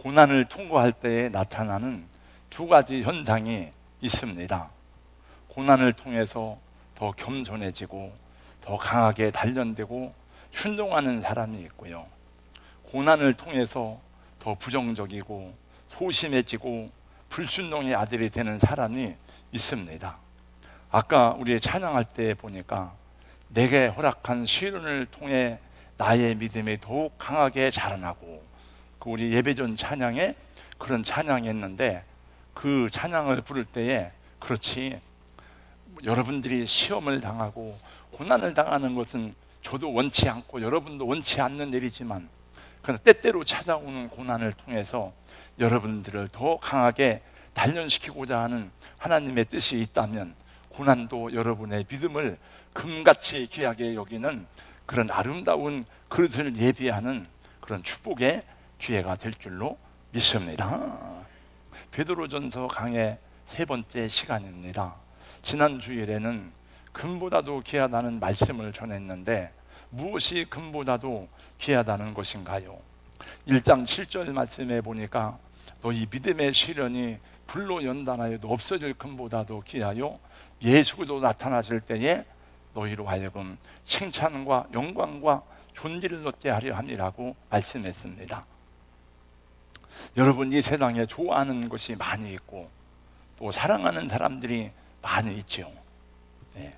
고난을 통과할 때에 나타나는 두 가지 현상이 있습니다. 고난을 통해서 더 겸손해지고 더 강하게 단련되고 순종하는 사람이 있고요. 고난을 통해서 더 부정적이고 소심해지고 불순종의 아들이 되는 사람이 있습니다. 아까 우리 찬양할 때 보니까 내게 허락한 시련을 통해 나의 믿음이 더욱 강하게 자라나고, 그 우리 예배전 찬양에 그런 찬양이 있는데, 그 찬양을 부를 때에 그렇지, 여러분들이 시험을 당하고 고난을 당하는 것은 저도 원치 않고 여러분도 원치 않는 일이지만, 그러나 때때로 찾아오는 고난을 통해서 여러분들을 더 강하게 단련시키고자 하는 하나님의 뜻이 있다면, 고난도 여러분의 믿음을 금같이 귀하게 여기는 그런 아름다운 그릇을 예비하는 그런 축복의 기회가 될 줄로 믿습니다. 베드로전서 강의 세 번째 시간입니다. 지난 주일에는 금보다도 귀하다는 말씀을 전했는데, 무엇이 금보다도 귀하다는 것인가요? 1장 7절 말씀에 보니까 너희 믿음의 시련이 불로 연단하여도 없어질 금보다도 귀하여 예수 그리스도 나타나실 때에 너희로 하여금 칭찬과 영광과 존귀를 얻게 하려 함이라고 말씀했습니다. 여러분, 이 세상에 좋아하는 것이 많이 있고 또 사랑하는 사람들이 많이 있죠. 네.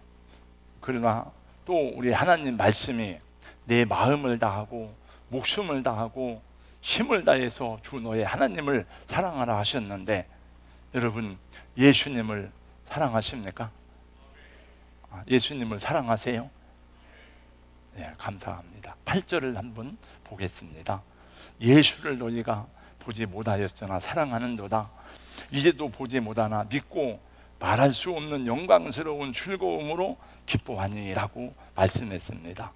그러나 또 우리 하나님 말씀이 내 마음을 다하고 목숨을 다하고 힘을 다해서 주 너의 하나님을 사랑하라 하셨는데, 여러분 예수님을 사랑하십니까? 예수님을 사랑하세요? 네, 감사합니다. 8절을 한번 보겠습니다. 예수를 너희가 보지 못하였으나 사랑하는도다. 이제도 보지 못하나 믿고 말할 수 없는 영광스러운 즐거움으로 기뻐하니라고 말씀했습니다.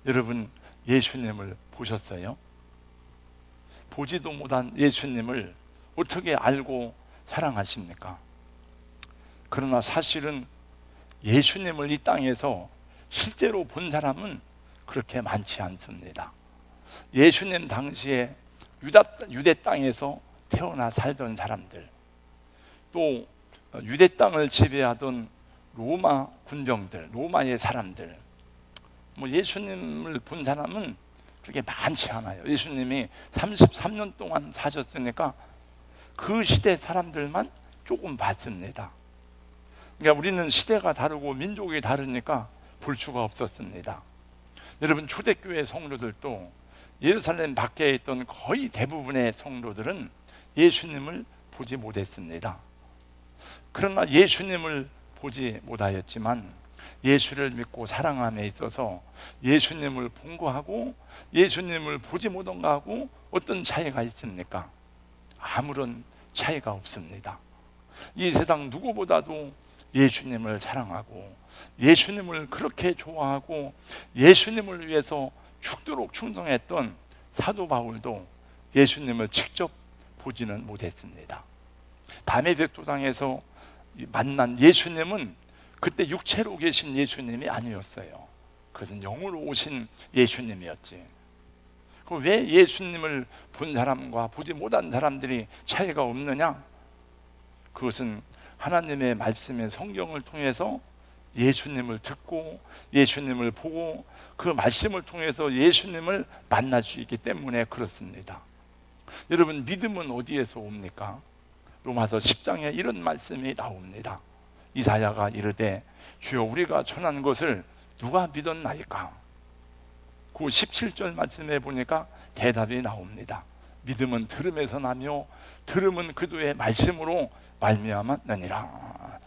여러분, 예수님을 보셨어요? 보지도 못한 예수님을 어떻게 알고 사랑하십니까? 그러나 사실은 예수님을 이 땅에서 실제로 본 그렇게 많지 않습니다. 예수님 당시에 유대 땅에서 태어나 살던 사람들, 또 유대 땅을 지배하던 로마 군정들, 로마의 사람들, 예수님을 본 사람은 그렇게 많지 않아요. 예수님이 33년 동안 사셨으니까 그 시대 사람들만 조금 봤습니다. 그러니까 우리는 시대가 다르고 민족이 다르니까 볼 수가 없었습니다. 여러분, 초대교회 성도들도 예루살렘 밖에 있던 거의 대부분의 성도들은 예수님을 보지 못했습니다. 그러나 예수님을 보지 못하였지만 예수를 믿고 사랑함에 있어서 예수님을 본 거하고 예수님을 보지 못한 거하고 어떤 차이가 있습니까? 아무런 차이가 없습니다. 이 세상 누구보다도 예수님을 사랑하고 예수님을 그렇게 좋아하고 예수님을 위해서 죽도록 충성했던 사도 바울도 예수님을 직접 보지는 못했습니다. 담에색 도상에서 만난 예수님은 그때 육체로 계신 예수님이 아니었어요. 그것은 영으로 오신 예수님이었지. 왜 예수님을 본 사람과 보지 못한 사람들이 차이가 없느냐? 그것은 하나님의 말씀의 성경을 통해서 예수님을 듣고 예수님을 보고 그 말씀을 통해서 예수님을 만날 수 있기 때문에 그렇습니다. 여러분, 믿음은 어디에서 옵니까? 로마서 10장에 이런 말씀이 나옵니다. 이사야가 이르되 주여 우리가 전한 것을 누가 믿었나이까? 그 17절 말씀에 보니까 대답이 나옵니다. 믿음은 들음에서 나며 들음은 그도의 말씀으로 말미암았느니라.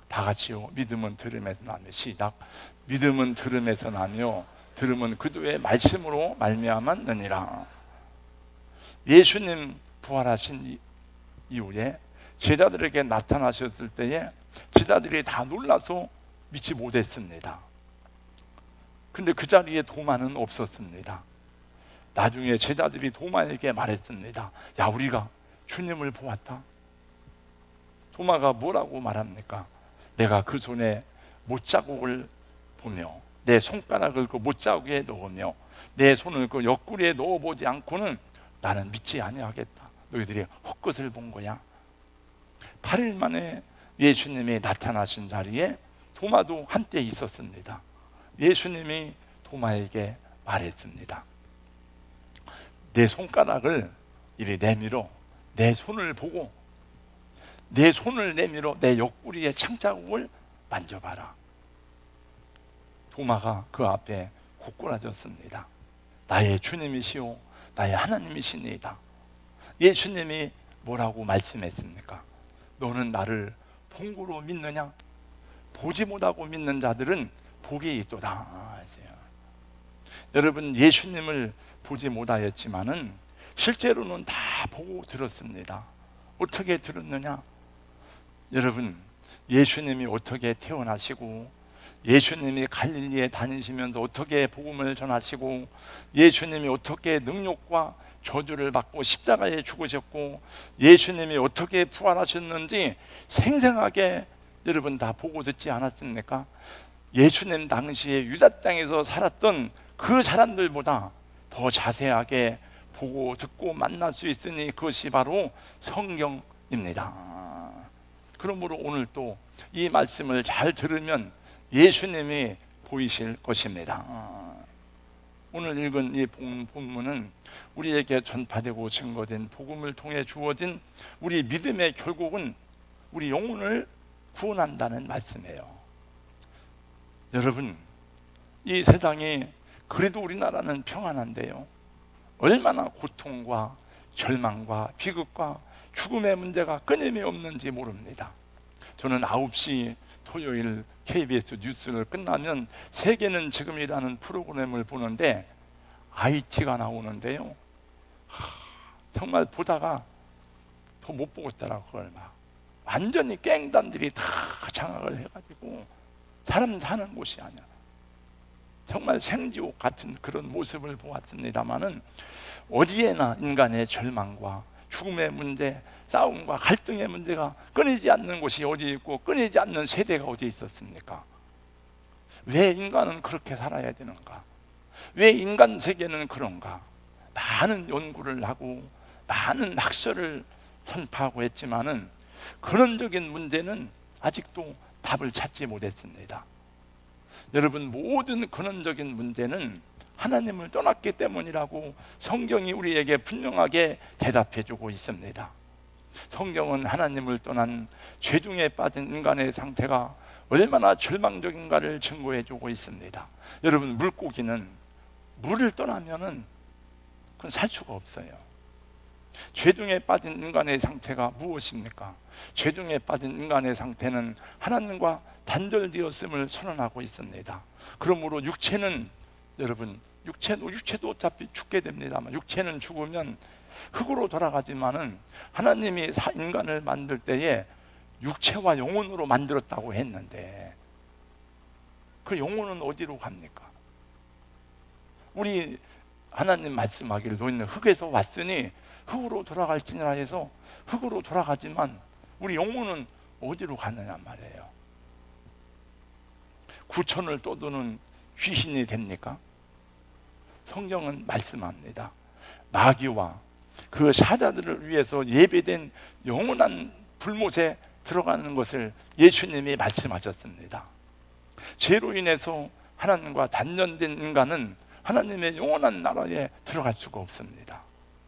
다 같이요. 믿음은 들음에서 나며. 시작. 믿음은 들음에서 나며 들음은 그도의 말씀으로 말미암았느니라. 예수님 부활하신 이후에 제자들에게 나타나셨을 때에 제자들이 다 놀라서 믿지 못했습니다. 근데 그 자리에 도마는 없었습니다. 나중에 제자들이 도마에게 말했습니다. 야, 우리가 주님을 보았다. 도마가 뭐라고 말합니까? 내가 그 손에 못자국을 보며 내 손가락을 그 못자국에 넣으며 내 손을 그 옆구리에 넣어보지 않고는 나는 믿지 아니하겠다. 너희들이 헛것을 본 거야. 8일 만에 예수님이 나타나신 자리에 도마도 한때 있었습니다. 예수님이 도마에게 말했습니다. 내 손가락을 이리 내밀어 내 손을 보고 내 손을 내밀어 내 옆구리의 창자국을 만져봐라. 도마가 그 앞에 고꾸라졌습니다. 나의 주님이시오 나의 하나님이시니이다. 예수님이 뭐라고 말씀했습니까? 너는 나를 본고로 믿느냐? 보지 못하고 믿는 자들은 복이 있도다. 여러분, 예수님을 보지 못하였지만은 실제로는 다 보고 들었습니다. 어떻게 들었느냐? 여러분, 예수님이 어떻게 태어나시고 예수님이 갈릴리에 다니시면서 어떻게 복음을 전하시고 예수님이 어떻게 능력과 저주를 받고 십자가에 죽으셨고 예수님이 어떻게 부활하셨는지 생생하게 여러분 다 보고 듣지 않았습니까? 예수님 당시에 유다 땅에서 살았던 그 사람들보다 더 자세하게 보고 듣고 만날 수 있으니 그것이 바로 성경입니다. 그러므로 오늘 또 이 말씀을 잘 들으면 예수님이 보이실 것입니다. 오늘 읽은 이 본문은 우리에게 전파되고 증거된 복음을 통해 주어진 우리 믿음의 결국은 우리 영혼을 구원한다는 말씀이에요. 여러분, 이 세상이 그래도 우리나라는 평안한데요, 얼마나 고통과 절망과 비극과 죽음의 문제가 끊임이 없는지 모릅니다. 저는 9시 토요일 KBS 뉴스를 끝나면 세계는 지금이라는 프로그램을 보는데 IT가 나오는데요, 정말 보다가 더 못 보고 있더라고요. 그걸 막 완전히 갱단들이 다 장악을 해가지고 사람 사는 곳이 아니야. 정말 생지옥 같은 그런 모습을 보았습니다마는 어디에나 인간의 절망과 죽음의 문제, 싸움과 갈등의 문제가 끊이지 않는 곳이 어디 있고 끊이지 않는 세대가 어디 있었습니까? 왜 인간은 그렇게 살아야 되는가? 왜 인간 세계는 그런가? 많은 연구를 하고 많은 학설을 선포하고 했지만은 근원적인 문제는 아직도 답을 찾지 못했습니다. 여러분, 모든 근원적인 문제는 하나님을 떠났기 때문이라고 성경이 우리에게 분명하게 대답해주고 있습니다. 성경은 하나님을 떠난 죄중에 빠진 인간의 상태가 얼마나 절망적인가를 증거해주고 있습니다. 여러분, 물고기는 물을 떠나면은 그건 살 수가 없어요. 죄중에 빠진 인간의 상태가 무엇입니까? 죄중에 빠진 인간의 상태는 하나님과 단절되었음을 선언하고 있습니다. 그러므로 육체는 여러분, 육체도 어차피 죽게 됩니다만 육체는 죽으면 흙으로 돌아가지만은 하나님이 인간을 만들 때에 육체와 영혼으로 만들었다고 했는데 그 영혼은 어디로 갑니까? 우리 하나님 말씀하기를 너희는 흙에서 왔으니 흙으로 돌아갈지니라 해서 흙으로 돌아가지만 우리 영혼은 어디로 가느냐 말이에요. 구천을 떠도는 귀신이 됩니까? 성경은 말씀합니다. 마귀와 그 사자들을 위해서 예배된 영원한 불못에 들어가는 것을 예수님이 말씀하셨습니다. 죄로 인해서 하나님과 단절된 인간은 하나님의 영원한 나라에 들어갈 수가 없습니다.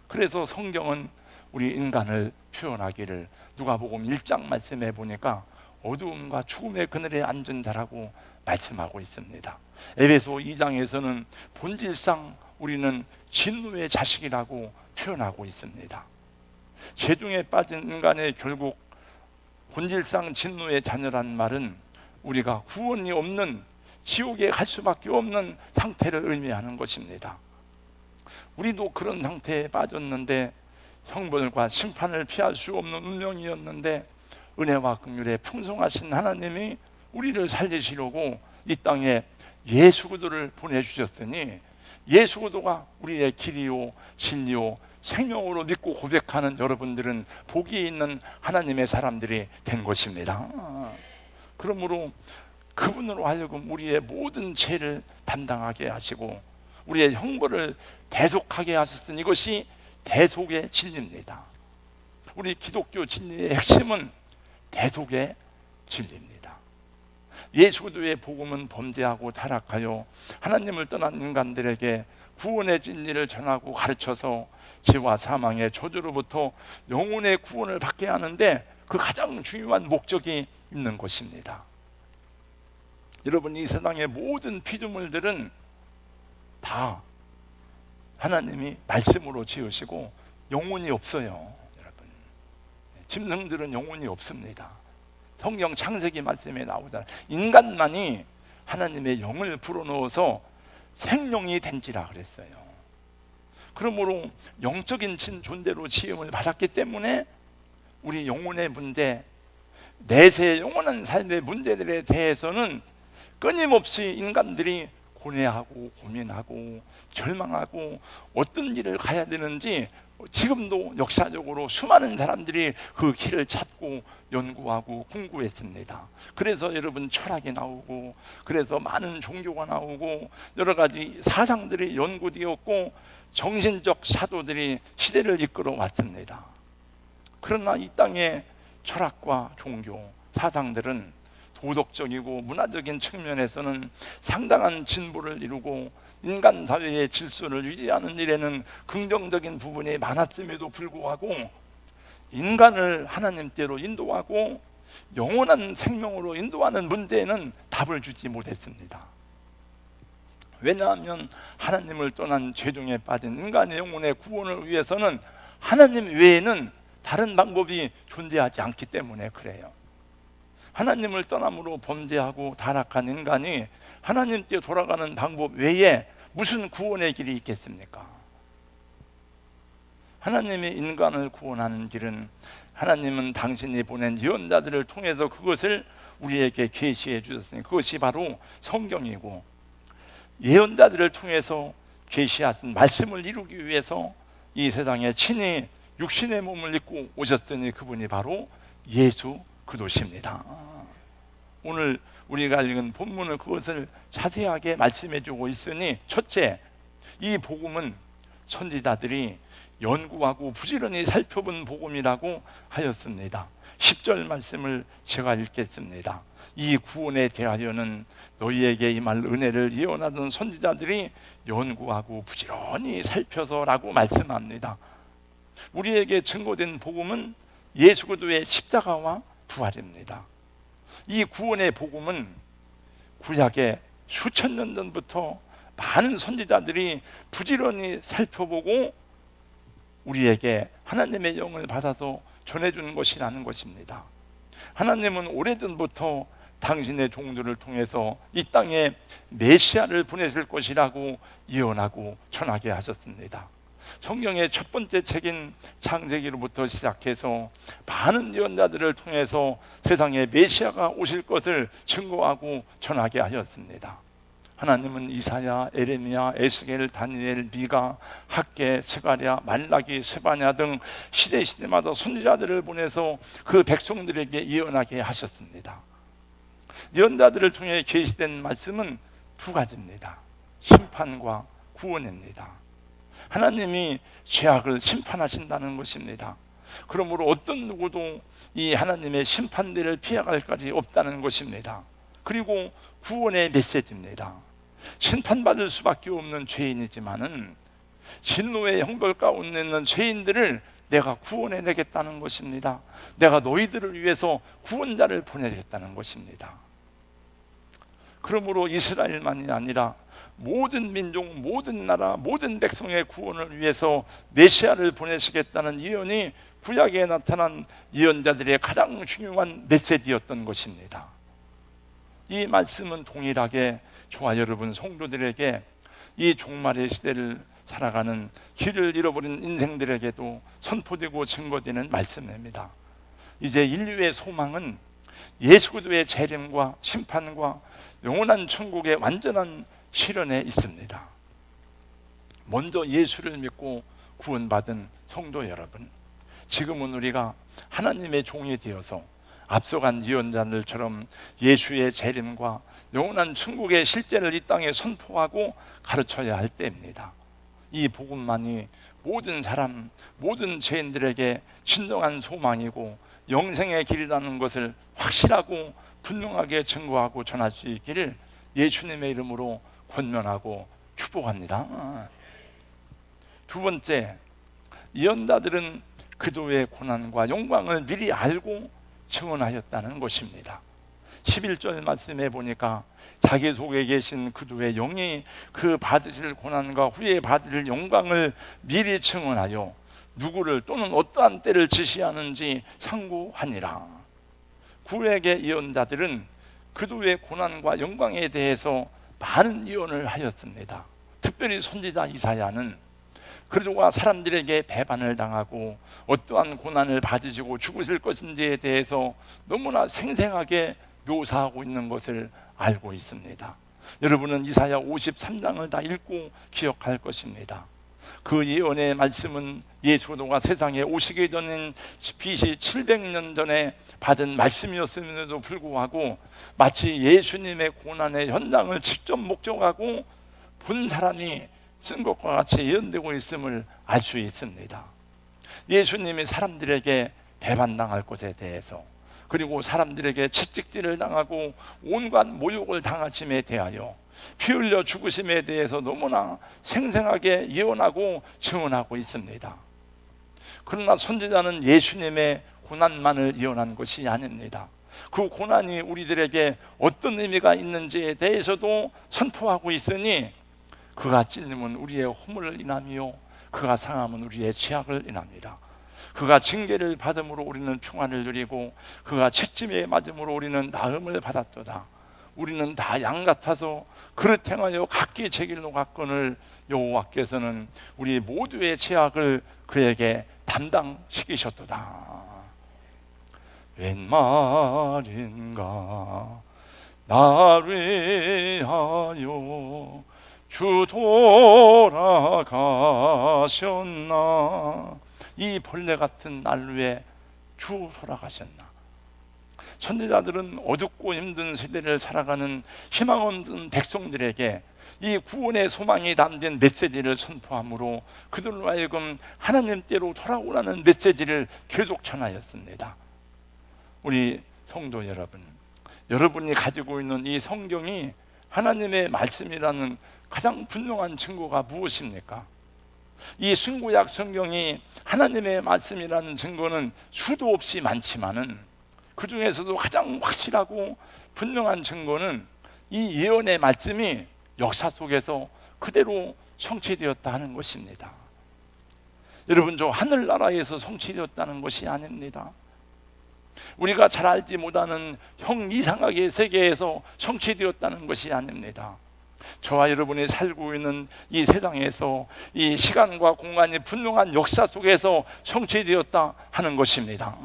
그래서 성경은 우리 인간을 표현하기를 누가복음 1장 말씀해 보니까 어두움과 죽음의 그늘에 앉은 자라고 말씀하고 있습니다. 에베소 2장에서는 본질상 우리는 진노의 자식이라고 표현하고 있습니다. 죄중에 빠진 인간의 결국 본질상 진노의 자녀란 말은 우리가 구원이 없는 지옥에 갈 수밖에 없는 상태를 의미하는 것입니다. 우리도 그런 상태에 빠졌는데 형벌과 심판을 피할 수 없는 운명이었는데 은혜와 긍휼에 풍성하신 하나님이 우리를 살리시려고 이 땅에 예수 그리스도를 보내주셨으니 예수 그리스도가 우리의 길이요 진리요 생명으로 믿고 고백하는 여러분들은 복이 있는 하나님의 사람들이 된 것입니다. 그러므로 그분으로 하여금 우리의 모든 죄를 담당하게 하시고 우리의 형벌을 대속하게 하셨으니 이것이 대속의 진리입니다. 우리 기독교 진리의 핵심은 대속의 진리입니다. 예수 그리스도의 복음은 범죄하고 타락하여 하나님을 떠난 인간들에게 구원의 진리를 전하고 가르쳐서 죄와 사망의 저주로부터 영혼의 구원을 받게 하는데 그 가장 중요한 목적이 있는 것입니다. 여러분, 이 세상의 모든 피조물들은 다 하나님이 말씀으로 지으시고 영혼이 없어요. 여러분, 짐승들은 영혼이 없습니다. 성경 창세기 말씀에 나오잖아요. 인간만이 하나님의 영을 불어넣어서 생명이 된지라 그랬어요. 그러므로 영적인 존재로 지음을 받았기 때문에 우리 영혼의 문제, 내세의 영원한 삶의 문제들에 대해서는 끊임없이 인간들이 고뇌하고 고민하고 절망하고 어떤 길을 가야 되는지 지금도 역사적으로 수많은 사람들이 그 길을 찾고 연구하고 궁구했습니다. 그래서 여러분 철학이 나오고, 그래서 많은 종교가 나오고, 여러 가지 사상들이 연구되었고, 정신적 사도들이 시대를 이끌어 왔습니다. 그러나 이 땅의 철학과 종교, 사상들은 도덕적이고 문화적인 측면에서는 상당한 진보를 이루고 인간 사회의 질서를 유지하는 일에는 긍정적인 부분이 많았음에도 불구하고 인간을 하나님께로 인도하고 영원한 생명으로 인도하는 문제에는 답을 주지 못했습니다. 왜냐하면 하나님을 떠난 죄중에 빠진 인간의 영혼의 구원을 위해서는 하나님 외에는 다른 방법이 존재하지 않기 때문에 그래요. 하나님을 떠남으로 범죄하고 타락한 인간이 하나님께 돌아가는 방법 외에 무슨 구원의 길이 있겠습니까? 하나님이 인간을 구원하는 길은 하나님은 당신이 보낸 예언자들을 통해서 그것을 우리에게 계시해 주셨으니 그것이 바로 성경이고, 예언자들을 통해서 계시하신 말씀을 이루기 위해서 이 세상에 친히 육신의 몸을 입고 오셨으니 그분이 바로 예수 그리스도십니다. 오늘 우리가 읽은 본문은 그것을 자세하게 말씀해 주고 있으니, 첫째, 이 복음은 선지자들이 연구하고 부지런히 살펴본 복음이라고 하였습니다. 10절 말씀을 제가 읽겠습니다. 이 구원에 대하여는 너희에게 임할 은혜를 예언하던 선지자들이 연구하고 부지런히 살펴서라고 말씀합니다. 우리에게 증거된 복음은 예수 그리스도의 십자가와 부활입니다. 이 구원의 복음은 구약의 수천 년 전부터 많은 선지자들이 부지런히 살펴보고 우리에게 하나님의 영을 받아서 전해주는 것이라는 것입니다. 하나님은 오래전부터 당신의 종들을 통해서 이 땅에 메시아를 보내실 것이라고 예언하고 전하게 하셨습니다. 성경의 첫 번째 책인 창세기로부터 시작해서 많은 예언자들을 통해서 세상에 메시아가 오실 것을 증거하고 전하게 하였습니다. 하나님은 이사야, 에레미야, 에스겔, 다니엘, 미가, 학개, 스가랴, 말라기, 스바냐 등 시대마다 선지자들을 보내서 그 백성들에게 예언하게 하셨습니다. 예언자들을 통해 계시된 말씀은 두 가지입니다. 심판과 구원입니다. 하나님이 죄악을 심판하신다는 것입니다. 그러므로 어떤 누구도 이 하나님의 심판대를 피해갈 것이 없다는 것입니다. 그리고 구원의 메시지입니다. 심판받을 수밖에 없는 죄인이지만은 진노의 형벌 가운데 있는 죄인들을 내가 구원해내겠다는 것입니다. 내가 너희들을 위해서 구원자를 보내겠다는 것입니다. 그러므로 이스라엘만이 아니라 모든 민족, 모든 나라, 모든 백성의 구원을 위해서 메시아를 보내시겠다는 예언이 구약에 나타난 예언자들의 가장 중요한 메시지였던 것입니다. 이 말씀은 동일하게 저와 여러분 성도들에게 이 종말의 시대를 살아가는 길을 잃어버린 인생들에게도 선포되고 증거되는 말씀입니다. 이제 인류의 소망은 예수 그리스도의 재림과 심판과 영원한 천국의 완전한 실현에 있습니다. 먼저 예수를 믿고 구원받은 성도 여러분, 지금은 우리가 하나님의 종이 되어서 앞서간 예언자들처럼 예수의 재림과 영원한 천국의 실제를 이 땅에 선포하고 가르쳐야 할 때입니다. 이 복음만이 모든 사람, 모든 죄인들에게 진정한 소망이고 영생의 길이라는 것을 확실하고 분명하게 증거하고 전할 수 있기를 예수님의 이름으로 권면하고 축복합니다. 두 번째, 예언자들은 그도의 고난과 영광을 미리 알고 증언하였다는 것입니다. 11절 말씀에 보니까 자기 속에 계신 그도의 영이 그 받으실 고난과 후에 받으실 영광을 미리 증언하여 누구를 또는 어떠한 때를 지시하는지 상고하니라. 구약의 예언자들은 그도의 고난과 영광에 대해서 많은 예언을 하였습니다. 특별히 선지자 이사야는 그도가 사람들에게 배반을 당하고 어떠한 고난을 받으시고 죽으실 것인지에 대해서 너무나 생생하게 묘사하고 있는 것을 알고 있습니다. 여러분은 이사야 53장을 다 읽고 기억할 것입니다. 그 예언의 말씀은 예수 그리스도가 세상에 오시기 전인 BC 700년 전에 받은 말씀이었음에도 불구하고 마치 예수님의 고난의 현장을 직접 목격하고 본 사람이 쓴 것과 같이 예언되고 있음을 알 수 있습니다. 예수님이 사람들에게 배반당할 것에 대해서, 그리고 사람들에게 채찍질을 당하고 온갖 모욕을 당하심에 대하여, 피 흘려 죽으심에 대해서 너무나 생생하게 예언하고 증언하고 있습니다. 그러나 선지자는 예수님의 고난만을 예언한 것이 아닙니다. 그 고난이 우리들에게 어떤 의미가 있는지에 대해서도 선포하고 있으니, 그가 찔림은 우리의 허물을 인하며 그가 상함은 우리의 죄악을 인합니다. 그가 징계를 받음으로 우리는 평안을 누리고 그가 채찍에 맞음으로 우리는 나음을 받았도다. 우리는 다 양 같아서 그릇 행하여 각기 제 길로 갔거늘 여호와께서는 우리 모두의 죄악을 그에게 담당시키셨도다. 웬 말인가 나를 위하여 주 돌아가셨나. 이 벌레 같은 난루에 주 돌아가셨나. 선지자들은 어둡고 힘든 세대를 살아가는 희망 없는 백성들에게 이 구원의 소망이 담긴 메시지를 선포함으로 그들로 하여금 하나님께로 돌아오라는 메시지를 계속 전하였습니다. 우리 성도 여러분, 여러분이 가지고 있는 이 성경이 하나님의 말씀이라는 가장 분명한 증거가 무엇입니까? 이 신구약 성경이 하나님의 말씀이라는 증거는 수도 없이 많지만은 그 중에서도 가장 확실하고 분명한 증거는 이 예언의 말씀이 역사 속에서 그대로 성취되었다 하는 것입니다. 여러분, 저 하늘나라에서 성취되었다는 것이 아닙니다. 우리가 잘 알지 못하는 형 이상학의 세계에서 성취되었다는 것이 아닙니다. 저와 여러분이 살고 있는 이 세상에서 이 시간과 공간이 분명한 역사 속에서 성취되었다 하는 것입니다.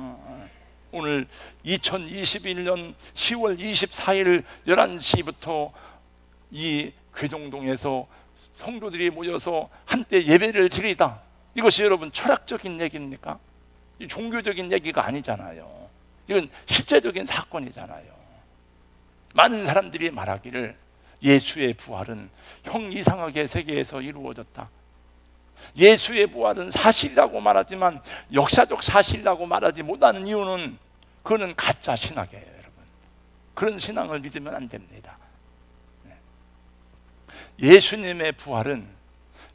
오늘 2021년 10월 24일 11시부터 이 괴정동에서 성도들이 모여서 한때 예배를 드리다, 이것이 여러분 철학적인 얘기입니까? 종교적인 얘기가 아니잖아요. 이건 실제적인 사건이잖아요. 많은 사람들이 말하기를 예수의 부활은 형 이상학의 세계에서 이루어졌다. 예수의 부활은 사실이라고 말하지만 역사적 사실이라고 말하지 못하는 이유는 그거는 가짜 신학이에요, 여러분. 그런 신앙을 믿으면 안 됩니다. 예수님의 부활은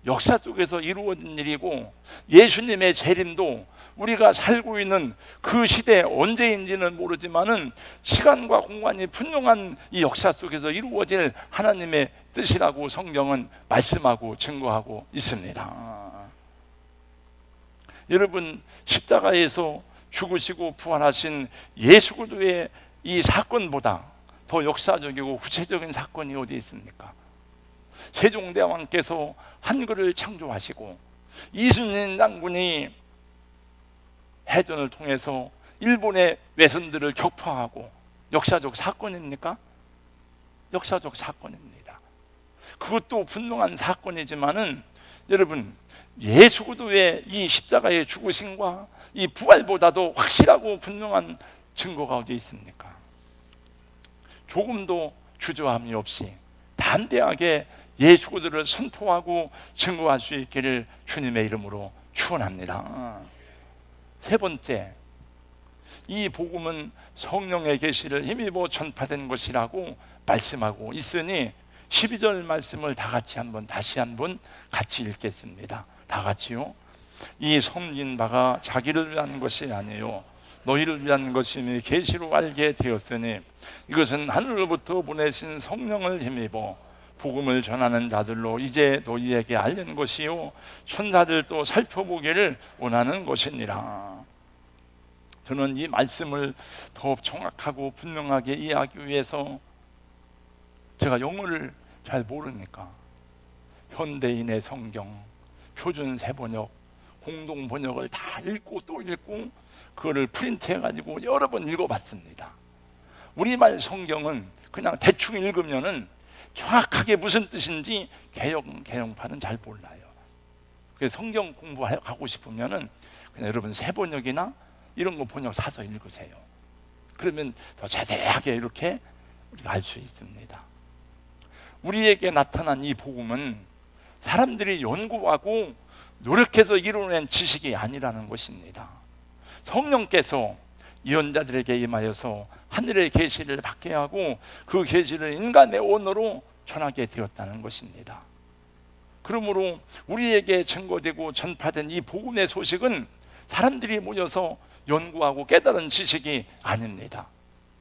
역사 속에서 이루어진 일이고, 예수님의 재림도 우리가 살고 있는 그 시대 언제인지는 모르지만은 시간과 공간이 분명한 이 역사 속에서 이루어질 하나님의 뜻이라고 성경은 말씀하고 증거하고 있습니다. 여러분, 십자가에서 죽으시고 부활하신 예수 그리스도의 이 사건보다 더 역사적이고 구체적인 사건이 어디 있습니까? 세종대왕께서 한글을 창조하시고 이순신 장군이 해전을 통해서 일본의 외선들을 격파하고, 역사적 사건입니까? 역사적 사건입니다. 그것도 분명한 사건이지만은 여러분, 예수 그리스도의 이 십자가의 죽으심과 이 부활보다도 확실하고 분명한 증거가 어디 있습니까? 조금도 주저함이 없이 담대하게 예수들을 선포하고 증거할 수 있기를 주님의 이름으로 축원합니다. 세 번째, 이 복음은 성령의 계시를 힘입어 전파된 것이라고 말씀하고 있으니 12절 말씀을 다시 한번 같이 읽겠습니다. 다 같이요. 이 섬긴 바가 자기를 위한 것이 아니요 너희를 위한 것이니 계시로 알게 되었으니 이것은 하늘로부터 보내신 성령을 힘입어 복음을 전하는 자들로 이제 너희에게 알린 것이요 천사들도 살펴보기를 원하는 것이니라. 저는 이 말씀을 더 정확하고 분명하게 이해하기 위해서, 제가 영어를 잘 모르니까 현대인의 성경, 표준 세번역, 공동 번역을 다 읽고 또 읽고 그거를 프린트해가지고 여러 번 읽어봤습니다. 우리말 성경은 그냥 대충 읽으면은 정확하게 무슨 뜻인지 개혁판은 잘 몰라요. 그래서 성경 공부하고 싶으면은 그냥 여러분 세번역이나 이런 거 번역 사서 읽으세요. 그러면 더 자세하게 이렇게 우리가 알 수 있습니다. 우리에게 나타난 이 복음은 사람들이 연구하고 노력해서 이루어낸 지식이 아니라는 것입니다. 성령께서 예언자들에게 임하여서 하늘의 계시를 받게 하고 그 계시를 인간의 언어로 전하게 되었다는 것입니다. 그러므로 우리에게 증거되고 전파된 이 복음의 소식은 사람들이 모여서 연구하고 깨달은 지식이 아닙니다.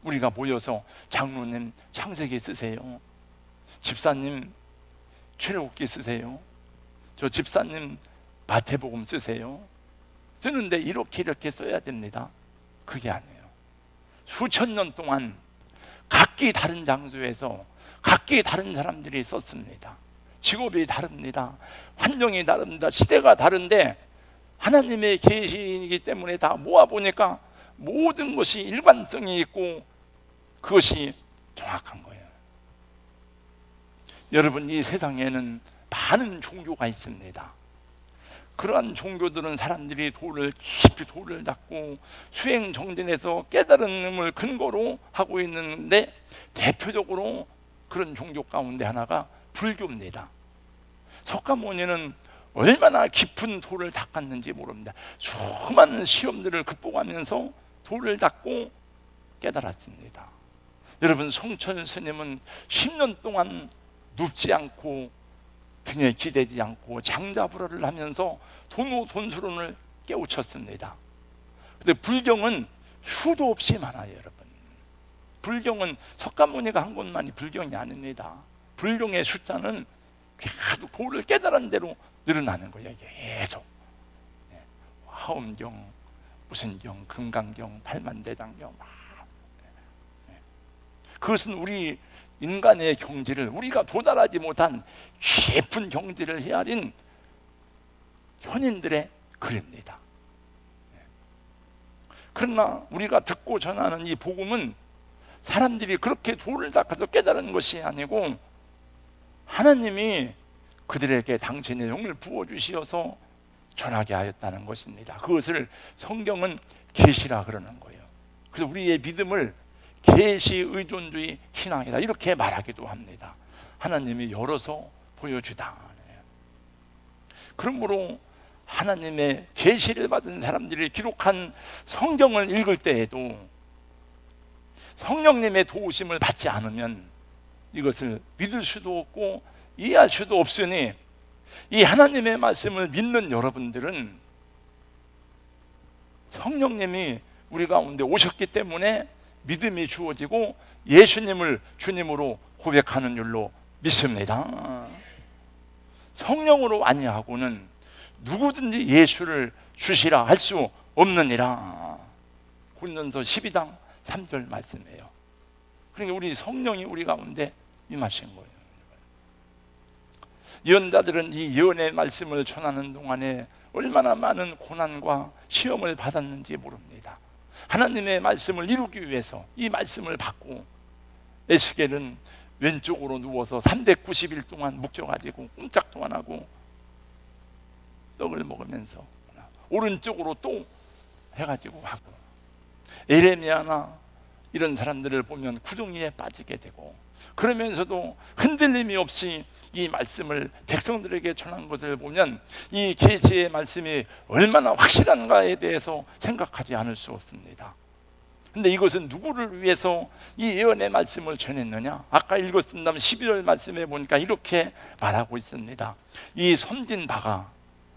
우리가 모여서 장로님 창세기 쓰세요, 집사님 출애굽기 쓰세요, 저 집사님 마태복음 쓰세요, 쓰는데 이렇게 써야 됩니다. 그게 아니에요. 수천 년 동안 각기 다른 장소에서 각기 다른 사람들이 썼습니다. 직업이 다릅니다. 환경이 다릅니다. 시대가 다른데 하나님의 계시이기 때문에 다 모아보니까 모든 것이 일관성이 있고 그것이 정확한 거예요. 여러분, 이 세상에는 많은 종교가 있습니다. 그러한 종교들은 사람들이 깊이 돌을 닦고 수행 정진해서 깨달음을 근거로 하고 있는데, 대표적으로 그런 종교 가운데 하나가 불교입니다. 석가모니는 얼마나 깊은 돌을 닦았는지 모릅니다. 수많은 시험들을 극복하면서 돌을 닦고 깨달았습니다. 여러분, 성천 스님은 10년 동안 눕지 않고 등에 기대지 않고 장자불허를 하면서 돈수론을 깨우쳤습니다. 근데 불경은 수도 없이 많아요. 여러분, 불경은 석가모니가 한 것만이 불경이 아닙니다. 불경의 숫자는 계속 도를 깨달은 대로 늘어나는 거예요. 계속 화엄경, 무슨 경, 금강경, 팔만대장경. 그것은 우리 인간의 경지를, 우리가 도달하지 못한 깊은 경지를 헤아린 현인들의 글입니다. 그러나 우리가 듣고 전하는 이 복음은 사람들이 그렇게 돌을 닦아서 깨달은 것이 아니고 하나님이 그들에게 당신의 영을 부어주시어서 전하게 하였다는 것입니다. 그것을 성경은 계시라 그러는 거예요. 그래서 우리의 믿음을 계시 의존주의 신앙이다 이렇게 말하기도 합니다. 하나님이 열어서 보여주다. 그러므로 하나님의 계시를 받은 사람들이 기록한 성경을 읽을 때에도 성령님의 도우심을 받지 않으면 이것을 믿을 수도 없고 이해할 수도 없으니, 이 하나님의 말씀을 믿는 여러분들은 성령님이 우리 가운데 오셨기 때문에 믿음이 주어지고 예수님을 주님으로 고백하는 줄로 믿습니다. 성령으로 아니하고는 누구든지 예수를 주시라 할 수 없느니라. 고린도서 12장 3절 말씀이에요. 그러니까 우리 성령이 우리 가운데 임하신 거예요. 예언자들은 이 예언의 말씀을 전하는 동안에 얼마나 많은 고난과 시험을 받았는지 모릅니다. 하나님의 말씀을 이루기 위해서 이 말씀을 받고, 에스겔은 왼쪽으로 누워서 390일 동안 묵혀가지고 꼼짝도 안 하고 떡을 먹으면서 오른쪽으로 또 해가지고 하고, 에레미야나 이런 사람들을 보면 구덩이에 빠지게 되고 그러면서도 흔들림이 없이 이 말씀을 백성들에게 전한 것을 보면 이 계시의 말씀이 얼마나 확실한가에 대해서 생각하지 않을 수 없습니다. 근데 이것은 누구를 위해서 이 예언의 말씀을 전했느냐? 아까 읽었습니다. 12절 말씀에 보니까 이렇게 말하고 있습니다. 이 섬긴 바가,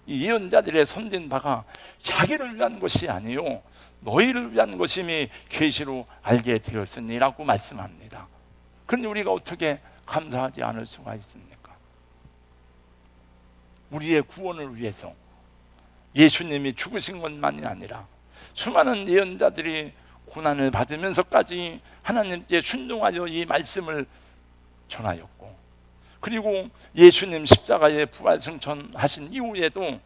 이 예언자들의 섬긴 바가 자기를 위한 것이 아니요 너희를 위한 것임이 계시로 알게 되었으니라고 말씀합니다. 그런데 우리가 어떻게 감사하지 않을 수가 있습니까? 우리의 구원을 위해서 예수님이 죽으신 것만이 아니라 수많은 예언자들이 고난을 받으면서까지 하나님께 순종하여 이 말씀을 전하였고, 그리고 예수님 십자가에 부활 승천하신 이후에도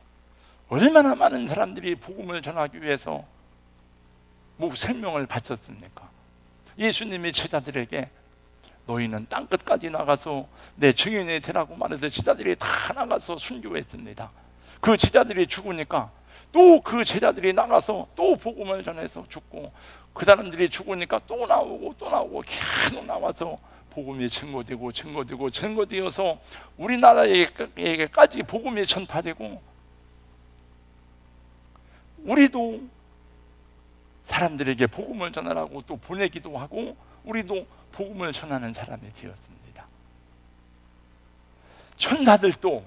얼마나 많은 사람들이 복음을 전하기 위해서 생명을 바쳤습니까? 예수님이 제자들에게 너희는 땅끝까지 나가서 내 증인이 되라고 말해서 제자들이 다 나가서 순교했습니다. 그 제자들이 죽으니까 또 그 제자들이 나가서 또 복음을 전해서 죽고, 그 사람들이 죽으니까 또 나오고 계속 나와서 복음이 증거되어서 우리나라에게까지 복음이 전파되고, 우리도 사람들에게 복음을 전하라고 또 보내기도 하고 우리도 복음을 전하는 사람이 되었습니다. 천사들도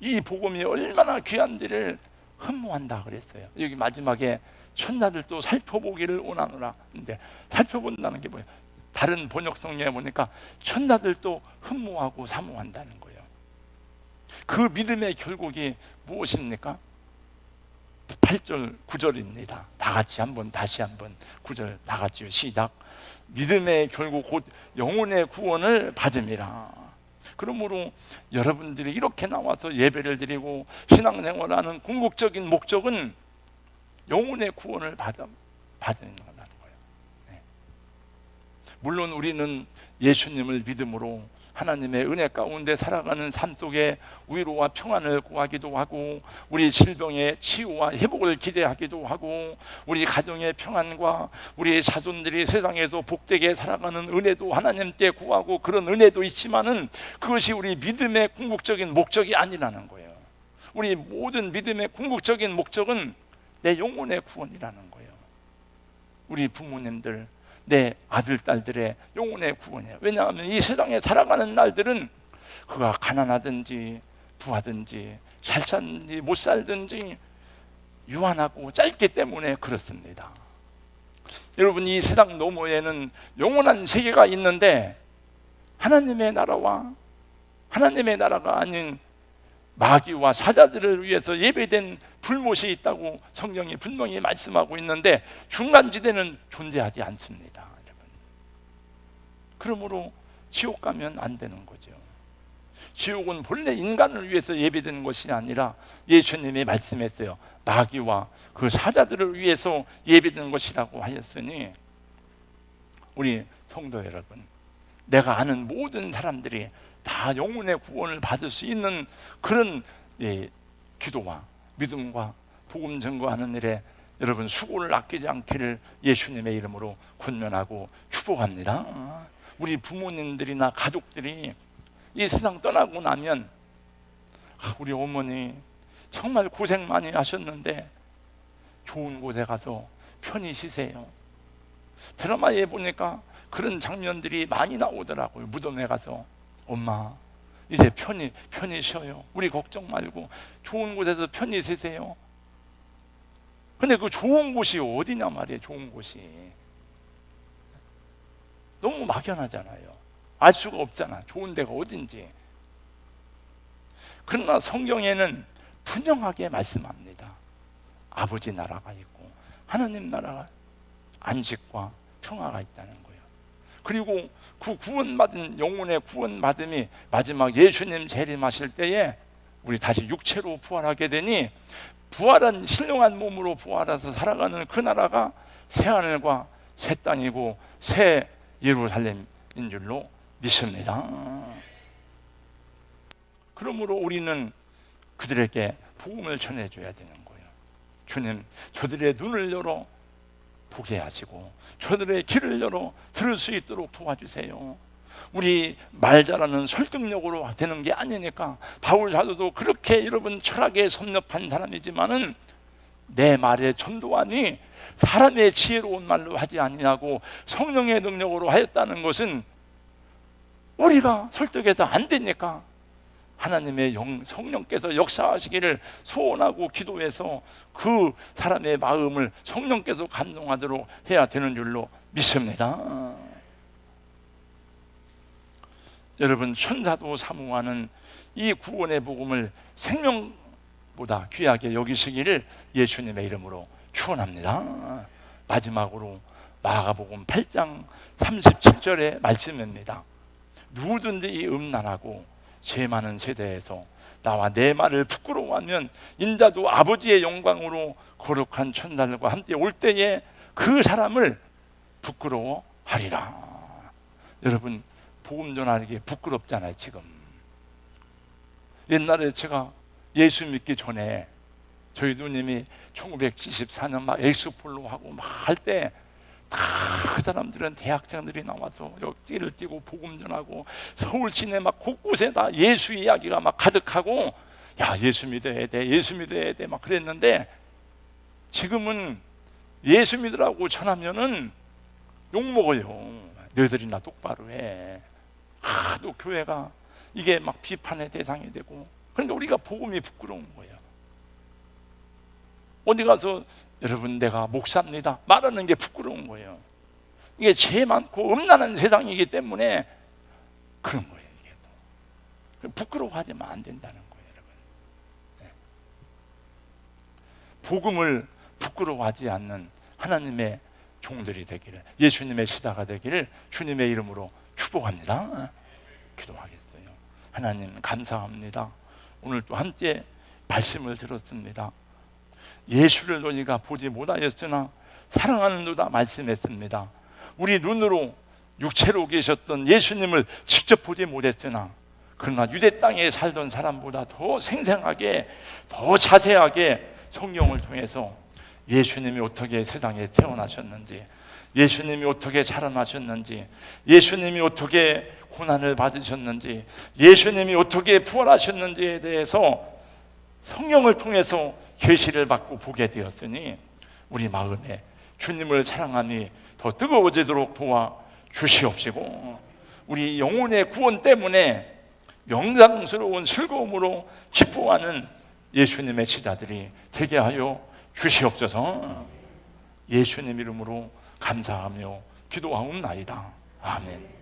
이 복음이 얼마나 귀한지를 흠모한다 그랬어요. 여기 마지막에 천사들도 살펴보기를 원하노라. 근데 살펴본다는 게 뭐예요? 다른 번역성에 보니까 천사들도 흠모하고 사모한다는 거예요. 그 믿음의 결국이 무엇입니까? 8절 9절입니다. 다시 한번 9절 다같이요. 시작. 믿음의 결국 곧 영혼의 구원을 받음이라. 그러므로 여러분들이 이렇게 나와서 예배를 드리고 신앙생활하는 궁극적인 목적은 영혼의 구원을 받는 거라는 거예요. 네. 물론 우리는 예수님을 믿음으로 하나님의 은혜 가운데 살아가는 삶 속에 위로와 평안을 구하기도 하고, 우리 질병의 치유와 회복을 기대하기도 하고, 우리 가정의 평안과 우리 자손들이 세상에서 복되게 살아가는 은혜도 하나님께 구하고, 그런 은혜도 있지만은 그것이 우리 믿음의 궁극적인 목적이 아니라는 거예요. 우리 모든 믿음의 궁극적인 목적은 내 영혼의 구원이라는 거예요. 우리 부모님들, 내 아들, 딸들의 영혼의 구원이에요. 왜냐하면 이 세상에 살아가는 날들은 그가 가난하든지 부하든지 잘 살든지 못 살든지 유한하고 짧기 때문에 그렇습니다. 여러분, 이 세상 너머에는 영원한 세계가 있는데 하나님의 나라와 하나님의 나라가 아닌 마귀와 사자들을 위해서 예배된 불못이 있다고 성경이 분명히 말씀하고 있는데 중간지대는 존재하지 않습니다. 여러분. 그러므로 지옥 가면 안 되는 거죠. 지옥은 본래 인간을 위해서 예배된 것이 아니라 예수님이 말씀했어요. 마귀와 그 사자들을 위해서 예배된 것이라고 하였으니, 우리 성도 여러분, 내가 아는 모든 사람들이 다 영혼의 구원을 받을 수 있는 그런 기도와 믿음과 복음 증거하는 일에 여러분 수고를 아끼지 않기를 예수님의 이름으로 권면하고 축복합니다. 우리 부모님들이나 가족들이 이 세상 떠나고 나면 우리 어머니 정말 고생 많이 하셨는데 좋은 곳에 가서 편히 쉬세요. 드라마에 보니까 그런 장면들이 많이 나오더라고요. 무덤에 가서 엄마 이제 편히 쉬어요. 우리 걱정 말고 좋은 곳에서 편히 쉬세요. 근데 그 좋은 곳이 어디냐 말이에요. 좋은 곳이 너무 막연하잖아요. 알 수가 없잖아. 좋은 데가 어딘지. 그러나 성경에는 분명하게 말씀합니다. 아버지 나라가 있고 하나님 나라가 안식과 평화가 있다는 거예요. 그리고 그 구원받은 영혼의 구원받음이 마지막 예수님 재림하실 때에 우리 다시 육체로 부활하게 되니, 부활한 신령한 몸으로 부활해서 살아가는 그 나라가 새 하늘과 새 땅이고 새 예루살렘인 줄로 믿습니다. 그러므로 우리는 그들에게 복음을 전해줘야 되는 거예요. 주님, 저들의 눈을 열어 보게 하시고 저들의 귀를 열어 들을 수 있도록 도와주세요. 우리 말 잘하는 설득력으로 되는 게 아니니까. 바울 사도도 그렇게 여러분 철학에 섭렵한 사람이지만은 내 말의 전도하니 사람의 지혜로운 말로 하지 아니하고 성령의 능력으로 하였다는 것은 우리가 설득해서 안 되니까 하나님의 성령께서 역사하시기를 소원하고 기도해서 그 사람의 마음을 성령께서 감동하도록 해야 되는 줄로 믿습니다. 여러분, 천사도 사모하는 이 구원의 복음을 생명보다 귀하게 여기시기를 예수님의 이름으로 축원합니다. 마지막으로 마가복음 8장 37절의 말씀입니다. 누구든지 이 음란하고 죄 많은 세대에서 나와 내 말을 부끄러워하면 인자도 아버지의 영광으로 거룩한 천사들과 함께 올 때에 그 사람을 부끄러워하리라. 여러분, 복음 전하는 게 부끄럽잖아요. 지금 옛날에 제가 예수 믿기 전에 저희 누님이 1974년 막 엑스폴로 하고 막 할 때 다 그 사람들은 대학생들이 나와서 띠를 띠고 복음 전하고 서울 시내 막 곳곳에 다 예수 이야기가 막 가득하고, 야, 예수 믿어야 돼, 예수 믿어야 돼 막 그랬는데, 지금은 예수 믿으라고 전하면은 욕먹어요. 너희들이나 똑바로 해. 하도 교회가 이게 막 비판의 대상이 되고, 그러니까 우리가 복음이 부끄러운 거예요. 어디 가서 여러분 내가 목사입니다 말하는 게 부끄러운 거예요. 이게 죄 많고 음란한 세상이기 때문에 그런 거예요. 이게 또 부끄러워하지만 안 된다는 거예요, 여러분. 네. 복음을 부끄러워하지 않는 하나님의 종들이 되기를, 예수님의 시다가 되기를 주님의 이름으로 축복합니다. 기도하겠어요. 하나님 감사합니다. 오늘 또 함께 말씀을 들었습니다. 예수를 너희가 보지 못하였으나 사랑하는도다 말씀했습니다. 우리 눈으로 육체로 계셨던 예수님을 직접 보지 못했으나 그러나 유대 땅에 살던 사람보다 더 생생하게, 더 자세하게 성경을 통해서 예수님이 어떻게 세상에 태어나셨는지, 예수님이 어떻게 자라나셨는지, 예수님이 어떻게 고난을 받으셨는지, 예수님이 어떻게 부활하셨는지에 대해서 성경을 통해서 계시를 받고 보게 되었으니 우리 마음에 주님을 사랑함이 더 뜨거워지도록 도와 주시옵시고, 우리 영혼의 구원 때문에 영광스러운 즐거움으로 기뻐하는 예수님의 제자들이 되게 하여 주시옵소서. 예수님 이름으로 감사하며 기도하옵나이다. 아멘.